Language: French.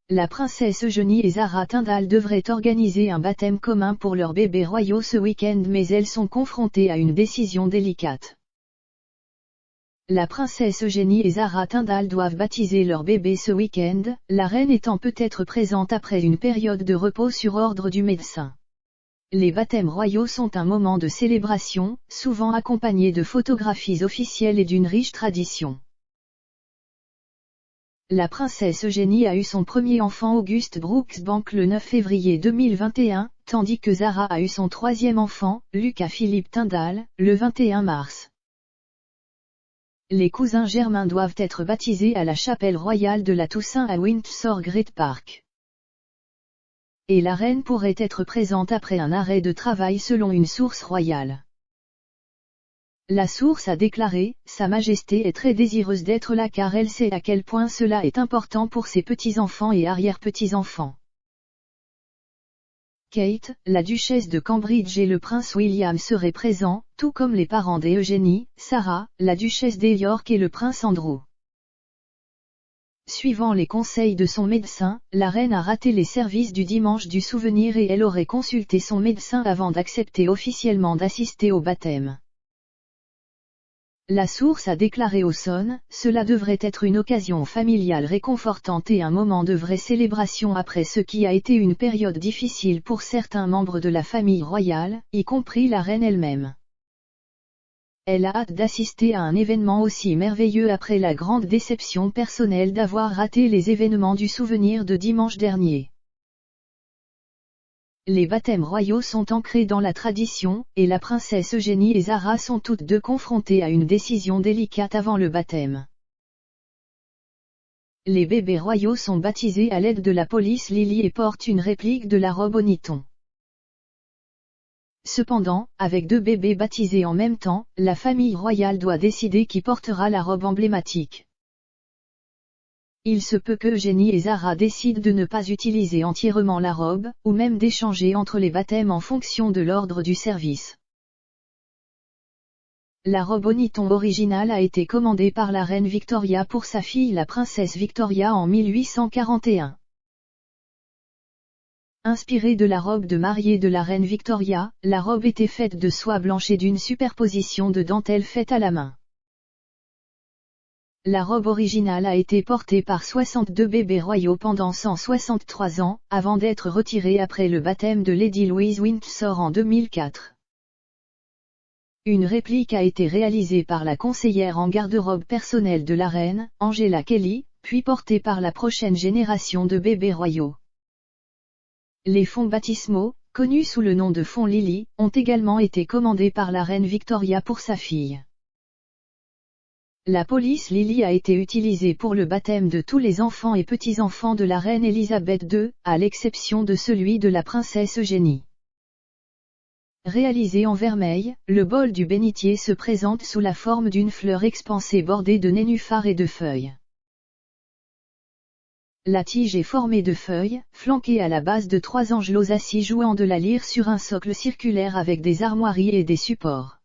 La princesse Eugénie et Zara Tindall devraient organiser un baptême commun pour leurs bébés royaux ce week-end, mais elles sont confrontées à une décision délicate. La princesse Eugénie et Zara Tindall doivent baptiser leur bébé ce week-end, la reine étant peut-être présente après une période de repos sur ordre du médecin. Les baptêmes royaux sont un moment de célébration, souvent accompagné de photographies officielles et d'une riche tradition. La princesse Eugénie a eu son premier enfant Auguste Brooksbank le 9 février 2021, tandis que Zara a eu son troisième enfant, Lucas Philippe Tindall, le 21 mars. Les cousins germains doivent être baptisés à la chapelle royale de la Toussaint à Windsor Great Park. Et la reine pourrait être présente après un arrêt de travail selon une source royale. La source a déclaré « Sa Majesté est très désireuse d'être là car elle sait à quel point cela est important pour ses petits-enfants et arrière-petits-enfants. » Kate, la duchesse de Cambridge et le prince William seraient présents, tout comme les parents d'Eugénie, Sarah, la duchesse de York et le prince Andrew. Suivant les conseils de son médecin, la reine a raté les services du dimanche du souvenir et elle aurait consulté son médecin avant d'accepter officiellement d'assister au baptême. La source a déclaré au Sun, cela devrait être une occasion familiale réconfortante et un moment de vraie célébration après ce qui a été une période difficile pour certains membres de la famille royale, y compris la reine elle-même. Elle a hâte d'assister à un événement aussi merveilleux après la grande déception personnelle d'avoir raté les événements du souvenir de dimanche dernier. Les baptêmes royaux sont ancrés dans la tradition, et la princesse Eugénie et Zara sont toutes deux confrontées à une décision délicate avant le baptême. Les bébés royaux sont baptisés à l'aide de la police Lily et portent une réplique de la robe au niton. Cependant, avec deux bébés baptisés en même temps, la famille royale doit décider qui portera la robe emblématique. Il se peut que Eugénie et Zara décident de ne pas utiliser entièrement la robe, ou même d'échanger entre les baptêmes en fonction de l'ordre du service. La robe au niton originale a été commandée par la reine Victoria pour sa fille la princesse Victoria en 1841. Inspirée de la robe de mariée de la reine Victoria, la robe était faite de soie blanche et d'une superposition de dentelles faites à la main. La robe originale a été portée par 62 bébés royaux pendant 163 ans, avant d'être retirée après le baptême de Lady Louise Windsor en 2004. Une réplique a été réalisée par la conseillère en garde-robe personnelle de la reine, Angela Kelly, puis portée par la prochaine génération de bébés royaux. Les fonds baptismaux, connus sous le nom de fonds Lily, ont également été commandés par la reine Victoria pour sa fille. La police Lily a été utilisée pour le baptême de tous les enfants et petits-enfants de la reine Elisabeth II, à l'exception de celui de la princesse Eugénie. Réalisé en vermeil, le bol du bénitier se présente sous la forme d'une fleur expansée bordée de nénuphars et de feuilles. La tige est formée de feuilles, flanquée à la base de 3 angelots assis jouant de la lyre sur un socle circulaire avec des armoiries et des supports.